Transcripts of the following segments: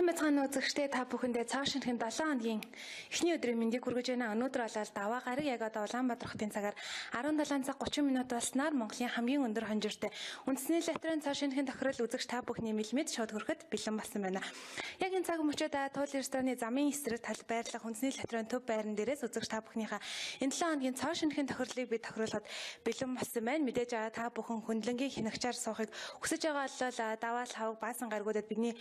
Сайн байцгаана уу үзэгчдээ, та бүхэндээ цааш шинэхэн 7 хоногийн эхний өдрийн мэндийг хүргэж байна. Өнөөдөр болол даваа гараг яг одоо Улаанбаатар хотын цагаар 17 цаг 30 минут болсноор Монголын хамгийн өндөр хонжиртой үндэсний лотерейн цааш шинэхэн тохирол үзэгч та бүхний мэлмэд шууд хүрэхэд бэлэн болсон байна. Яг энэ цаг мөчид туул рестораны замын эсрэг тал байрлах үндэсний лотерейн төв байран дээрээс үзэгч та бүхнийхээ энэ 7 хоногийн цааш шинэхэн тохирлыг бид тохируулахад бэлэн болсон байна. Мэдээж та бүхэн хөндлөнгийн хинэгчээр суухыг хүсэж байгаа бол даваа хавг баасан гаргуудад бидний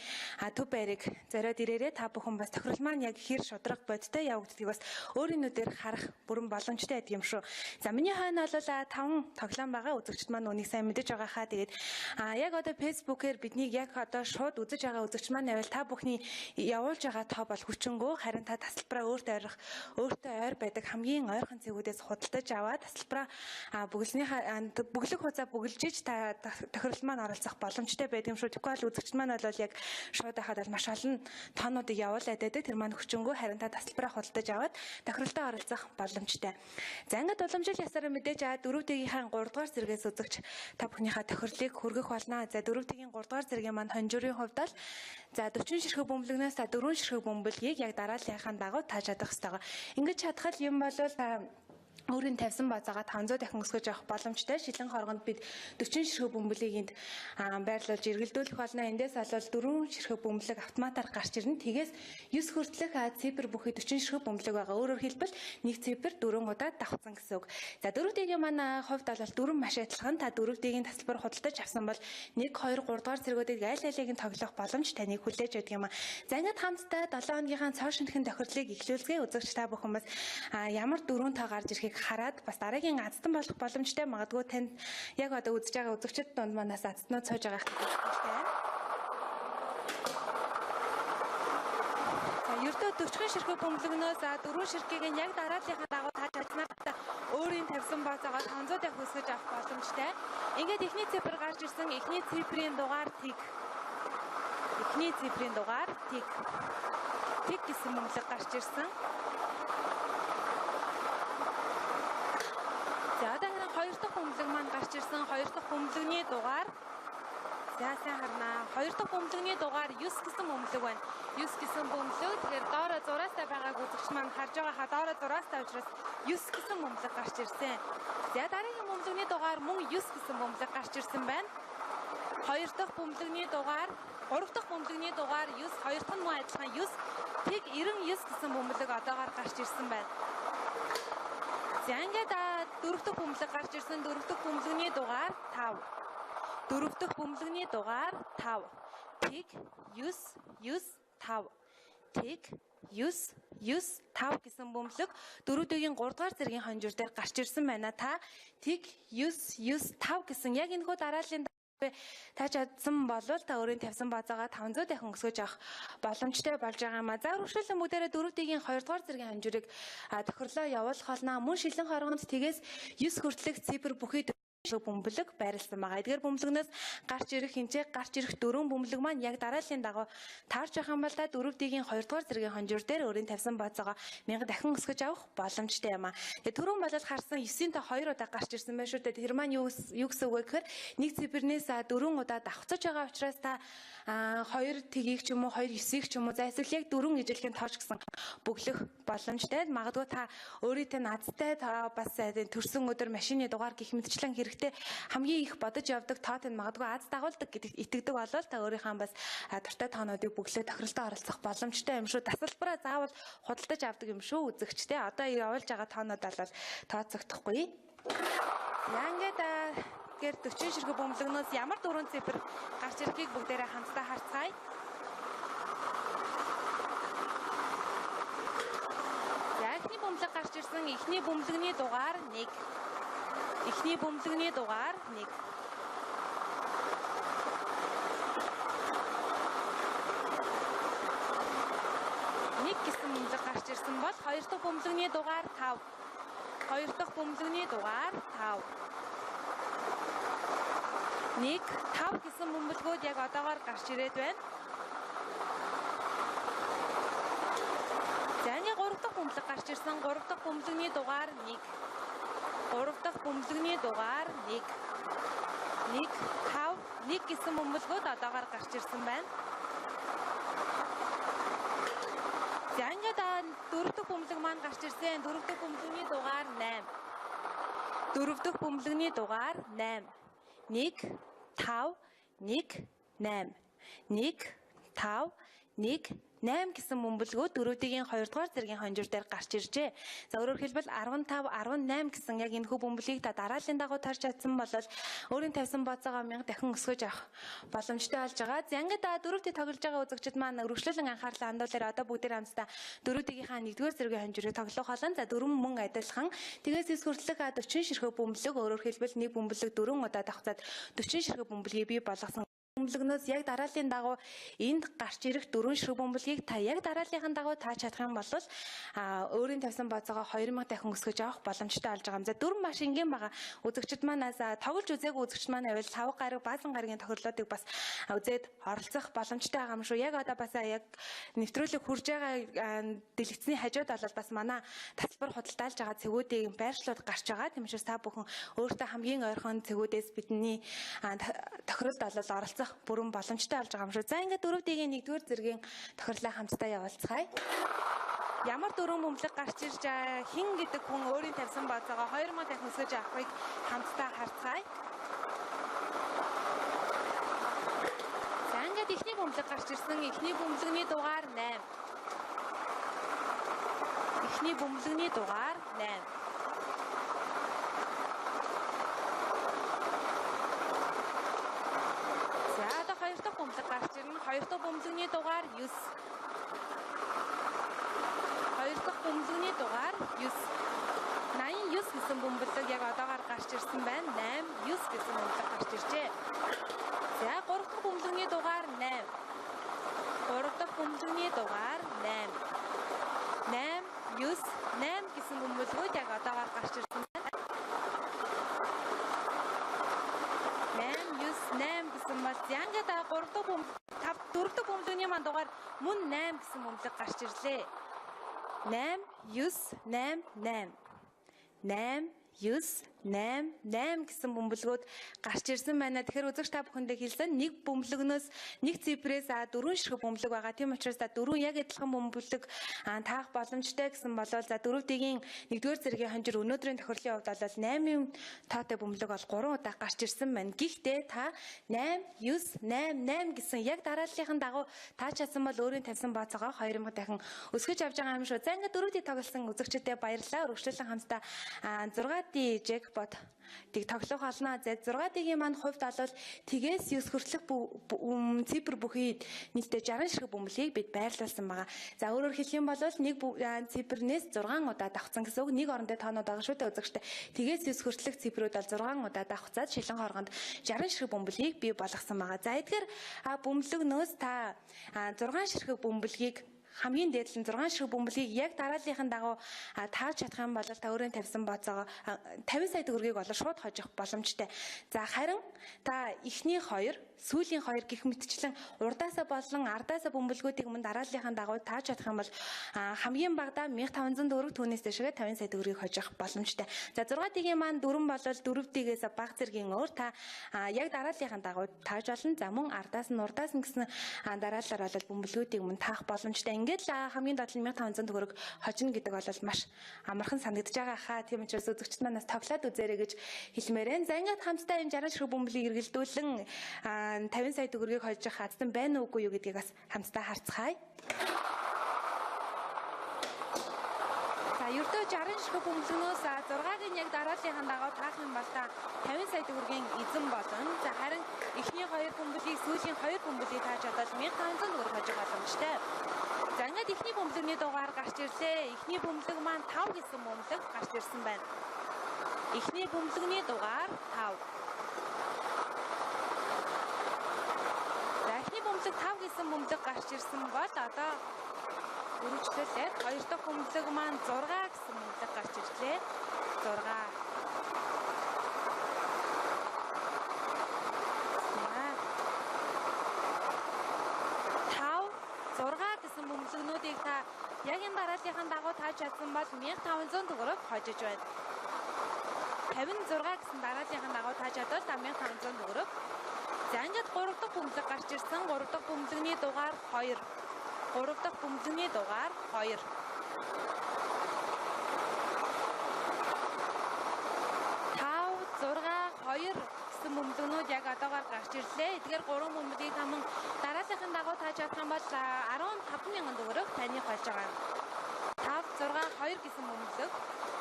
төв байрыг зориод ирээрээ та бүхэн бас тохирол маань яг хэр шудраг бодтой явагддгийг бас өөрийн нүдээр харах бүрэн боломжтой байдаг юм шүү. За миний хойно бол 5 тоглоом байгаа. Үзэгчд маань үнийг сайн мэдэж байгаа хаа. Тэгээд яг одоо фэйсбүүкээр биднийг яг одоо шууд үзэж байгаа үзэгч маань авал та бүхний явуулж байгаа тоо бол хүчингөө, харин та тасалбараа өөртөө ойр байдаг хамгийн ойрхон цэгүүдээс худалдаж аваад тасалбараа бүглэх хугацаа бүгэлжиж та тохирол маань оролцох боломжтой байдаг юм шүү. Тэгвэл үзэгч маань бол яг шууд хахад бол маш олон тоонуудыг явуулаад байдаг. Тэр маань хүчингөө, харин та тасалбараа худалдаж аваад тохиролтой оролцох боломжтой. За ингээд уламжил ясаараа мэдээж 4-ийн 3 дугаар зэрэгээс үзэгч та бүхнийхээ тохирлыг хүргэх болно. За 4-ийн 3 дугаар зэргийн маань хонжирын хувьд л за 40 ширхэг бөмбөлгнөөс 4 ширхэг бөмбөлгийг яг дарааллынхаа дагуу тааж чадах хэрэгтэй. Ингэж чадхал юм бол өөрийн тавьсан базаагаа 500 дахин өсгөж авах боломжтой. Шилэн хоргонд бид 40 ширхэг бөмбөлийг энд байрлуулж эргэлдүүлэх болно. Эндээс олвол 4 ширхэг бөмбөлөг автоматар гарч ирнэ. Тэгээс 9 хүртэлх цифр бүхий 40 ширхэг бөмбөлөг байгаа. Өөрөөр хэлбэл нэг цифр 4 удаа давхцсан гэсэн үг. За 4-ийн маань хувьд бол 4 маш адилхан. Та 4-ийн тасалбар худалдаж авсан бол 1, 2, 3 дугаар зэргүүдийг аль алийг нь тоглох боломж таныг хүлээж байдаг юм. За ингээд хамтдаа 7 хоногийнхаа цоо шинэхэн тохирлыг эхлүүлцгээе. Үзэгч та бүхэн бас ямар дөрвөн тоо гарч ирэхийг хараад бас дараагийн азтан болох боломжтой. Магадгүй танд яг одоо үзэж байгаа үзэгчд донд манаас азтнууд сууж байгаа хэрэгтэй. За ердөө 40 ширхэг бөмбөлгнөөс 4 ширхгийг нь яг дарааллынхаа дагуу тааж чадсанаа өөрийн тавьсан базаагаа 500 дахь өсгөж авах боломжтой. Ингээд эхний цифр гарч ирсэн. Эхний цифрийн дугаар тиг. Эхний цифрийн дугаар тиг. Тиг гэсэн бөмбөлөг гарч ирсэн. За одоо харин 2 дахь бөмбөлөг маань гарч ирсэн. 2 дахь бөмбөлөгний дугаар. За сайн харнаа. 2 дахь бөмбөлөгний дугаар 9 гэсэн бөмбөлөг байна. 9 гэсэн бөмбөлөг. Тэгэхээр доороо зураастай байгааг үзэгч маань харж байгаа ха доороо зураастай учраас 9 гэсэн бөмбөлөг гарч ирсэн. За дараагийн бөмбөлөгний дугаар мөн 9 гэсэн бөмбөлөг гарч ирсэн байна. 2 дахь бөмбөлөгний дугаар, 3 дахь бөмбөлөгний дугаар 9, 2 дахь нь мөн адилхан 9. Тэг 99 гэсэн бөмбөлөг одоогоор гарч ирсэн байна. За ингээд 4 дахь бөмбөлөг гарч ирсэн. 4 дахь бөмбөлөгний дугаар 5. 4 дахь бөмбөлөгний дугаар 5. Тэг 9 9 5. Тэг 9 9 5 гэсэн бөмбөлөг 4-ийн 3 дугаар зэргийн хонжир дээр гарч ирсэн байна. Та тэг 9 9 5 гэсэн яг энэ хүү дарааллын та чадсан болвол та өөрийн тавьсан базаагаа 500 дахин өсгөж авах боломжтой болж байгаа юм а. За үргэлжлүүлэн бүгдээрээ 4-ийн 2 дугаар зэргийн хонжирыг тохирлоо явуулах болно. Мөн шилэн хоргонд тэгээс 9 хүртэлх цифр бүхий бөмбөлөг байрлсан байгаа. Эдгээр бөмбөлгнөөс гарч ирэх 4 бөмбөлөг маань яг дарааллын дагуу таарч явах юм бол та 4-ийн 2 дугаар зэргийн хонжир дээр өөрийн тавьсан базаагаа 1000 дахин өсгөж авах боломжтой юм а. Тэгээ түрүүн бол харсан 9-ийн та 2 удаа гарч ирсэн байх шүү дээ. Тэр маань юу гэсэн үг вэ гэхээр нэг цифернээс 4 удаа давхцаж байгаа учраас та 2 тгийг ч юм уу 2 9-ийг ч юм уу за эсвэл яг 4 ижлэгийн тооч гэсэн бөглөх боломжтой. Магадгүй та өөрийнхөө назтай бас төрсөн өдөр машины дугаар гих мэтчлэн хэрэгтэй хамгийн их бодож явдаг тоот нь магадгүй аз дагуулдаг гэдэгт итгэдэг болол та өөрийнхөө бас дуртай тоонуудыг бүглээ тохиролтой оролцох боломжтой юм шүү. Тасалбараа заавал худалдаж авдаг юм шүү үзэгчтэй. Одоо явуулж байгаа тоонууд бол тооцогдохгүй. Яа ингээд 40 ширхэг бөмбөлгнөөс ямар 4 цифр гарч ирэхийг бүгдээрээ хамтдаа харцгаая. За эхний бөмбөлөг гарч ирсэн. Эхний бөмбөлөгний дугаар 1. Эхний бөмбөлөгний дугаар 1. Нэг гэсэн бөмбөлөг гарч ирсэн бол 2 дахь бөмбөлөгний дугаар 5. 2 дахь бөмбөлөгний дугаар 5. 1 5 гэсэн бөмбөлгүүд яг одоогоор гарч ирээд байна. За энэ 3 дахь бөмбөлөг гарч ирсэн. 3 дахь бөмбөлөгний дугаар 1. 3 дахь бөмбөлөгний дугаар 1. 1 5 1 гэсэн бөмбөлгүүд одоогоор гарч ирсэн байна. За ингээд 4 дахь бөмбөлөг маань гарч ирсэн. 4 дахь бөмбөлөгийн дугаар 8. 4 дахь бөмбөлөгийн дугаар 8. 1 5 1 8. 1 5 1 8 гэсэн бөмбөлгөө дөрөвдгийн 2 дугаар зэргийн хонжир дээр гарч иржээ. За өөрөөр хэлбэл 15 18 гэсэн яг энэ хүү бөмбөлийг та дарааллын дагуу тарж чадсан бол өөрийн тавьсан бооцоогоо 1000 дахин өсгөж авах боломжтой болж байгаа. За ингээд дөрөвдөд тоглож байгаа үзэгчид маань өргөжлөлөн анхаарлаа хандуулаарай. Одоо бүгдээр хамтдаа дөрөвдгийнхаа 1-р зэргийн хонжирыг тоглох болно. За дөрвөн мөн адилхан. Тэгээс эс хүртэлх 40 ширхэг бөмбөлөг өөрөөр хэлбэл нэг бөмбөлөг 4 удаа давхцаад 40 ширхэг бөмбөлгийг бий болгосон. Бөмбөлгнөөс яг дарааллын дагуу энд гарч ирэх 4 ширхэг бөмбөлгийг та яг дарааллын дагуу тааж чадах юм бол өөрийн тавьсан бооцоогоо 2000 дахин өсгөж авах боломжтой болж байгаа юм. За дөрвөн маш энгийн байгаа. Үзэгчид манаас тоглож үзээгүй үзэгчид маань авал 5 гараг баазан гарагийн тохирлуудыг бас үзээд оролцох боломжтой байгаа юм шүү. Яг одоо бас яг нэвтрүүлэг хурж байгаа дэлгэцний хажууд бол бас манай таталбар худалдаалж байгаа цэгүүдийн байршлууд гарч байгаа. Тийм учраас та бүхэн өөртөө хамгийн ойрхон цэгүүдээс бидний тохиролд оролцох бүрэн боломжтой болж байгаа юм шүү. За ингээд дөрөвдгийн 1-р зэргийн тохирлоо хамтдаа явуулцгаая. Ямар дөрвөн бөмбөлөг гарч ирж хин гэдэг хүн өөрийн тавьсан бооцоогоо 2000 дахин өсгөж авахыг хамтдаа харцгаая. За ингээд эхний бөмбөлөг гарч ирсэн. Эхний бөмбөлөгний дугаар 8. Эхний бөмбөлөгний дугаар 8. Хоёр дахь бөмбөлөг гарч ирнэ. Хоёр дахь бөмбөлөгний дугаар 9. Хоёр дахь бөмбөлөгний дугаар 9. 89 гэсэн бөмбөлөг яг одоогоор гарч ирсэн байна. 8 9 гэсэн бөмбөлөг гарч иржээ. За 3 дахь бөмбөлөгний дугаар 8. 3 дахь бөмбөлөгний дугаар 8. 8 9 8 гэсэн бөмбөлгүүд яг одоогоор гарч ирсэн байна. 8 гэсэн бас янгаад 3 дахь бөмбөлөг 4 дахь бөмбөлөгний маань дугаар мөн 8 гэсэн бөмбөлөг гарч ирлээ. 8 9 8 8 8 9 8 8 гэсэн бөмбөлгүүд гарч ирсэн байна. Тэгэхээр үзэгч та бүхэндээ хэлсэн нэг бөмбөлгнөөс нэг цифрээс 4 ширхэг бөмбөлөг байгаа. Тийм учраас 4 яг адилхан бөмбөлөг таах боломжтой гэсэн болол за дөрөвдгийн 1-р зэргийн хонжир өнөөдрийн тохирлын хувьд бол 8-ын тоотой бөмбөлөг бол 3 удаа гарч ирсэн байна. Гэхдээ та 8 9 8 8 гэсэн яг дарааллын дагуу тааж чадсан бол өөрийн тавьсан бооцоогоо 2000 дахин өсгөж авч байгаа юм шүү. За ингээд дөрөвдгийг тоглосон үзэгчдэд баярлалаа. Өргөжлөлөн хамтдаа 6D Jackpot тийг тоглох болно. За 6D-ийн маань хувьд бол тгээс 9 хүртэлх цифр бүхий нийтдээ 60 ширхэг бөмбөлийг бид байрлуулсан байгаа. За өөрөөр хэлэх юм бол нэг цифрнээс 6 удаа давхцсан гэсэн үг. Нэг орондоо тоонууд байгаа шүү дээ үзэгчтэй. Тгээс 9 хүртэлх цифрүүд бол 6 удаа давхцаад шилэн хооргонд 60 ширхэг бөмбөлийг бий болгосон байгаа. За эдгээр бөмбөлөгнөөс та 6 ширхэг бөмбөлгийг хамгийн дээд нь 6 ширхэг бөмбөлийг яг дарааллын дагуу тааж чадах юм бол та өөрийн тавьсан бооцоогоо 50 сая төгрөгийг бол шууд хожих боломжтой. За харин та эхний 2, сүүлийн 2 гэх мэтчлэн урдаасаа болон ардаасаа бөмбөлгүүдийг мөн дарааллын дагуу тааж чадах юм бол хамгийн багадаа 1500 төгрөг түүнээс дэшгээ 50 сая төгрөгийг хожих боломжтой. За 6D-ийн маань дөрвөн бол 4D-гээс бага зэргийн өөр та яг дарааллын дагуу тааж болно. За мөн ардаас нь урдаас нь гэсэн дараалалаар бол бөмбөлгүүдийг мөн таах боломжтой. Ингээд л хамгийн доод нь 1500 төгрөг хожно гэдэг бол маш амархан санагдаж байгаа хаа. Тийм учраас үзэгчд манаас тоглоод үзээрэй гэж хэлмээр байна. За ингээд хамтдаа энэ 60 ширхэг бөмбөлийг эргэлдүүлэн 50 сая төгрөгийг хожих аздан байна уугүй юу гэдгийг бас хамтдаа харцгаая. За ердөө 60 ширхэг бөмбөлнөөс 6-гийн яг дарааллын дагуу таах юм бол та 50 сая төгрөгийн эзэн болно. За харин эхний 2 бөмбөлийг сүүлийн 2 бөмбөлийг тааж чадвал 1500 төгрөг хожих боломжтой. За ингээд эхний бөмбөлөгний дугаар гарч ирлээ. Эхний бөмбөлөг маань 5 гэсэн бөмбөлөг гарч ирсэн байна. Эхний бөмбөлөгний дугаар 5. За эхний бөмбөлөг 5 гэсэн бөмбөлөг гарч ирсэн бол одоо үргэлжлүүлээд 2 дахь бөмбөлөг маань 6 гэсэн бөмбөлөг гарч ирлээ. 6 бөмбөлгнүүдийг та яг энэ дарааллын дагуу тааж чадсан бол 1500 төгрөг хожиж байна. 56 гэсэн дарааллын дагуу тааж чадвал 1500 төгрөг. За ингээд 3 дахь бөмбөлөг гарч ирсэн. 3 дахь бөмбөлөгний дугаар 2. 3 дахь бөмбөлөгний дугаар 2. 5, 6, 2 гэсэн бөмбөлөгнүүд яг одоогоор гарч ирлээ. Эдгээр 3 бөмбөлийг хаман дараагийн дагуу тааж авах юм бол 15,000 төгрөг таних болж байгаа. 5, 6, 2 гэсэн бөмбөлөг.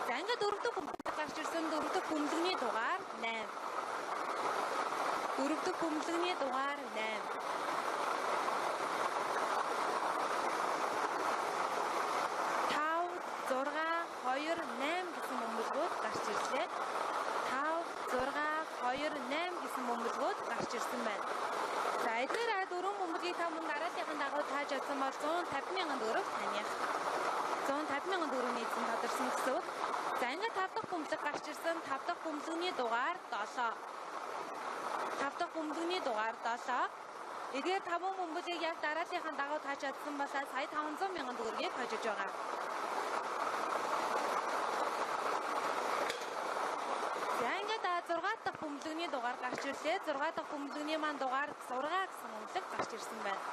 За ингээд 4 дахь бөмбөлөг гарч ирсэн 4 дахь бөмбөлөгний дугаар 8. 4 дахь бөмбөлөгний дугаар 8. 5, 6, 2, 8 гэсэн бөмбөлгүүд гарч ирлээ. 5, 6, 2, 8 гэсэн бөмбөлгүүд гарч ирсэн байна. За эдгээр 4 бөмбөлгийг та мөн дараагийн дагуу тааж авсан бол 150,000 төгрөг таних. 150,000 төгрөгийн эзэн тодорсон гэсэн үг. За ингээд 5 дахь бөмбөлөг гарч ирсэн 5 дахь бөмбөлөгний дугаар 7. 5 дахь бөмбөлөгний дугаар 7. Эдгээр 5 бөмбөлийг яг дараагийн дагуу тааж авсан бол сая 500,000 төгрөгийг хожиж байгаа. За ингээд 6 дахь бөмбөлөгний дугаар гарч ирлээ. 6 дахь бөмбөлөгний маань дугаар 6 гэсэн бөмбөлөг гарч ирсэн байна.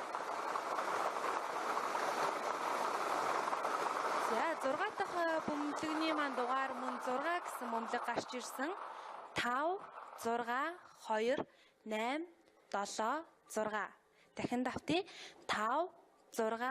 За 6 дахь бөмбөлөгний маань дугаар мөн 6 гэсэн бөмбөлөг гарч ирсэн. 5, 6, 2, 8, 7, 6. Дахин давтъя. 5, 6,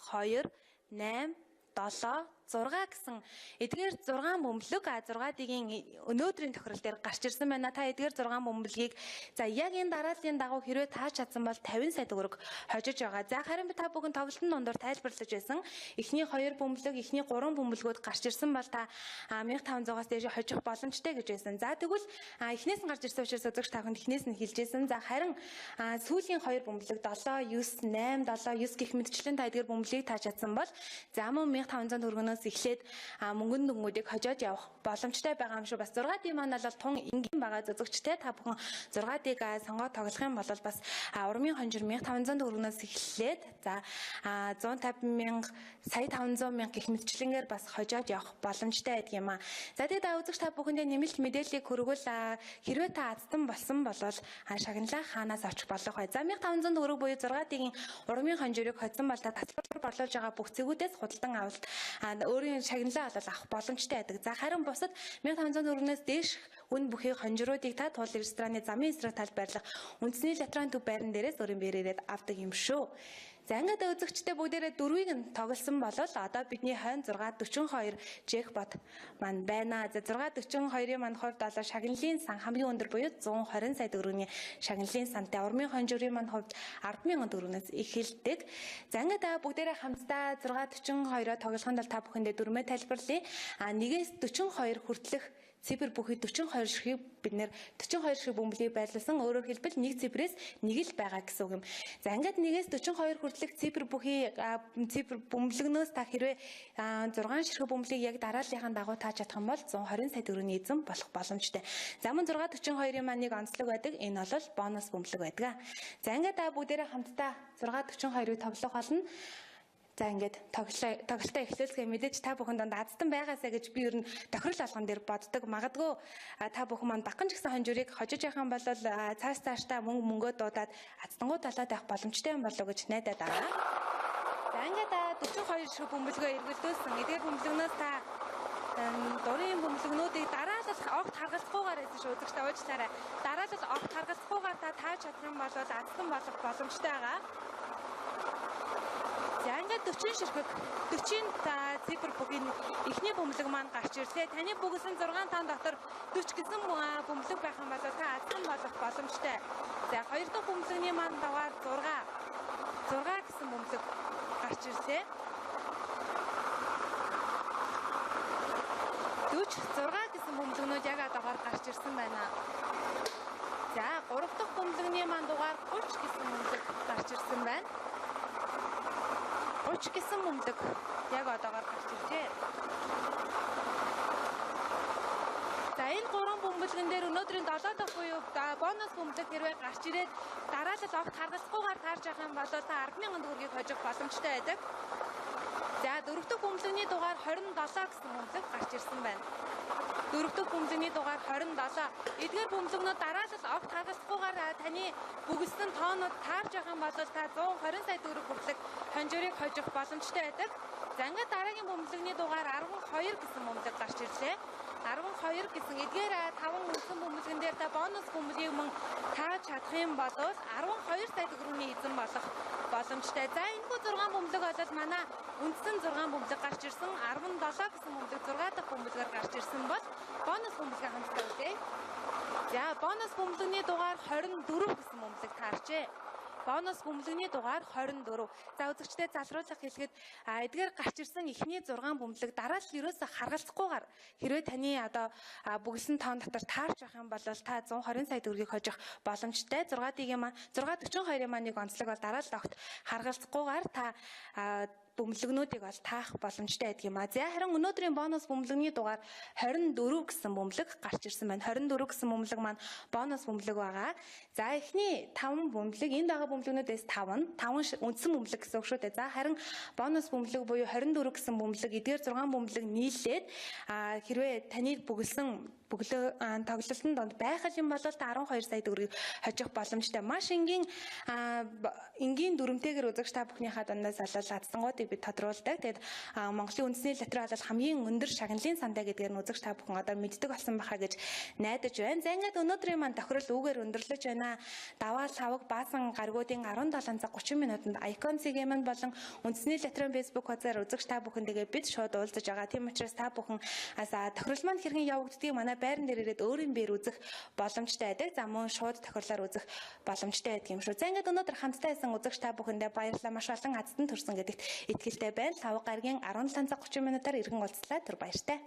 2, 8, 7, 6 гэсэн эдгээр 6 бөмбөлөг 6-ийн өнөөдрийн тохирол дээр гарч ирсэн байна. Та эдгээр 6 бөмбөлгийг за яг энэ дарааллын дагуу хэрвээ тааж чадсан бол 50 сая төгрөг хожиж байгаа. За харин би та бүхэн тоглолтын дундор тайлбарлаж байсан. Эхний 2 бөмбөлөг, эхний 3 бөмбөлгүүд гарч ирсэн бол та 1500-аас дээш хожих боломжтой гэж байсан. За тэгвэл эхнээс нь гарч ирсэн учраас үзэгч та бүхэнд эхнээс нь хэлжсэн. За харин сүүлийн 2 бөмбөлөг 7, 9, 8, 7, 9 гэх мэтчлэн та эдгээр бөмбөлийг тааж чадсан бол за мөн 1500 төгрөгнөөс эхлээд мөнгөн дүнгуудыг хожоод явах боломжтой байгаа юм шүү. Бас 6D маань бол тун энгийн байгаа зөвзөгчтэй та бүхэн 6D-г сонгоод тоглох юм бол бас урмын хонжир 1500 төгрөгнөөс эхлээд за 150,000 сая 500,000 гэх мэтчлэнгээр бас хожоод явах боломжтой байдаг юм аа. За тэгээд үзэгч та бүхэндээ нэмэлт мэдээллийг хүргвэл хэрвээ та азтан болсон бол шагналаа хаанаас авчих болох вэ? За 1500 төгрөг буюу 6D-гийн урмын хонжирыг хоцсон бол та татвар борлуулж байгаа бүх зэгүүдээс худалдан авалт өөрийн шагналаа авах боломжтой байдаг. За харин бусад 1500 төгрөгнөөс дээш үн бүхий хонжируудыг та туул рестораны замын эсрэг талд байрлах үндэсний латран төв байран дээрээс өөрийн бэрээрээд авдаг юм шүү. За ингээд үзэгчтэй бүгдээрээ 4-ийг нь тоглосон бол одоо бидний хойно 642 джекпот маань байна. За 642-ийн маань хувьд одоо шагналын сан хамгийн өндөр буюу 120 сая төгрөгийн шагналын сантай. Урмын хонжирын маань хувьд 10,000 төгрөгнөөс эхэлдэг. За ингээд бүгдээрээ хамтдаа 642-оо тоглохын тулд та бүхэндээ дүрмээ тайлбарлая. 1-ээс 42 хүртэлх цифр бүхий 42 ширхэг бид нэр 42 ширхэг бөмбөлийг байрлуулсан. Өөрөөр хэлбэл нэг цифрээс нэг л байгаа гэсэн үг юм. За ингээд 1-ээс 42 хүртэлх цифр бүхий цифр бөмбөлгнөөс та хэрвээ 6 ширхэг бөмбөлийг яг дарааллынхаа дагуу тааж чадах юм бол 120 сая төгрөгийн эзэн болох боломжтой. За мөн 642-ийн маань нэг онцлог байдаг. Энэ бол бонус бөмбөлөг байдаг. За ингээд бүгдээрээ хамтдаа 642-ыг тоглох болно. За ингээд тоглолтоо эхлүүлсгээ мэдээж та бүхэн донд азтан байгаасаа гэж би ер нь тохирол алган дээр боддог. Магадгүй та бүхэн маань бакан ч гэсэн хонжирыг хожиж явах юм бол цааш та мөнгөө дуудаад аздангуу талаад авах боломжтой юм болов уу гэж найдаад байгаа. За ингээд 42 ширхэг бөмбөлгөө эргэлдүүлсэн. Эдгээр бөмбөлгнөөс та дурын бөмбөлгнүүдийг дараалал огт харгалзахгүйгээр байсан шүү. Үзэгч та уучлаарай. Дараалал огт харгалзахгүйгээр та тааж чадах юм бол аздан болох боломжтой байгаа. За ингээд 40 ширхэг 40 цифр бүхий эхний бөмбөлөг маань гарч ирлээ. Таны бүгсэн 6 таан дотор 40 гэсэн бөмбөлөг байх юм бол та азтан болох боломжтой. За хоёр дахь бөмбөлөгний маань дугаар 6 гэсэн бөмбөлөг гарч ирлээ. 46 гэсэн бөмбөлгнүүд яг одоогоор гарч ирсэн байна. За 3 дахь бөмбөлөгний маань дугаар 30 гэсэн бөмбөлөг гарч ирсэн байна. 30 гэсэн бөмбөлөг яг одоогоор гарч иржээ. За энэ 3 бөмбөлгөн дээр өнөөдрийн 7 дахь буюу бонус бөмбөлөг хэрвээ гарч ирээд дараалал огт харгалзахгүйгээр таарж явах юм бол та 10,000 төгрөгийг хожих боломжтой байдаг. За дөрөвдөг бөмбөлөгний дугаар 27 гэсэн бөмбөлөг гарч ирсэн байна. Дөрөвдөг бөмбөлөгний дугаар 27. Эдгээр бөмбөлөгнүүд дараалал огт хагасгүйгээр таны бүгэлсэн тоонууд таарч байгаа бол та 120 сая төгрөг хүрлэх хонжоорыг хожих боломжтой байдаг. За ингээд дараагийн бөмбөлөгний дугаар 12 гэсэн бөмбөлөг гарч ирлээ. 12 гэсэн эдгээр 5 үндсэн бөмбөлгөн дээр та бонус бөмбөлгийг мөн тааж чадах юм бол 12 сая төгрөгийн эзэн болох боломжтой. За энэхүү 6 бөмбөлөг бол манай үндсэн 6 бөмбөлөг гарч ирсэн. 17 гэсэн бөмбөлөг 6 дахь бөмбөлгөөр гарч ирсэн бол бонус бөмбөлгөө хамтдаа үзье. За бонус бөмбөлөгний дугаар 24 гэсэн бөмбөлөг таарчээ. Бонус бөмбөлөгний дугаар 24. За үзэгчдээ залруулах хэлэхэд эдгээр гарч ирсэн эхний 6 бөмбөлөг дараалал ерөөсө харгалзахгүйгээр хэрвээ таны одоо бүгэлсэн тоон дотор таарч байх юм бол та 120 сая төгрөгийг хожих боломжтой. 642-ийн маань нэг онцлог бол дараалал огт харгалзахгүйгээр та бөмбөлөгнүүдийг бол таах боломжтой байдаг юм а. За харин өнөөдрийн бонус бөмбөлөгний дугаар 24 гэсэн бөмбөлөг гарч ирсэн байна. 24 гэсэн бөмбөлөг маань бонус бөмбөлөг байгаа. За эхний 5 бөмбөлөг энэ байгаа бөмбөлөгнүүдээс 5 үндсэн бөмбөлөг гэсэн үг шүү дээ. За харин бонус бөмбөлөг буюу 24 гэсэн бөмбөлөг эдгээр 6 бөмбөлөг нийлээд хэрвээ таны бүгэлсэн тоглолтын донд байх юм бол та 12 сая төгрөгийг хожих боломжтой. Маш энгийн дүрмтэйгээр үзэгч та бүхнийхээ дундаас олол адсангуудыг бид тодруулдаг. Тэгээд Монголын үндэсний лотери бол хамгийн өндөр шагналын сандаа гэдгээр нь үзэгч та бүхэн одоо мэддэг болсон байхаа гэж найдаж байна. За ингээд өнөөдрийн маань тохирол үүгээр өндөрлөж байна. Даваа савг баасан гаргуудын 17 цаг 30 минутанд Icon CGM болон үндэсний лотерийн Facebook хуудасаар үзэгч та бүхэндээ бид шууд уулзаж байгаа. Тийм учраас та бүхэн тохирол маань хэрхэн явагддгийг манай байран дээр ирээд өөрийн биер үзэх боломжтой байдаг. За мөн шууд тохирлоор үзэх боломжтой байдаг юм шүү. За ингээд өнөөдөр хамтдаа байсан үзэгч та бүхэндээ баярлалаа. Маш олон аздан төрсөн гэдэгт итгэлтэй байна. 5 гарагийн 17 цаг 30 минутаар иргэн уулзлаа. Түр баяртай.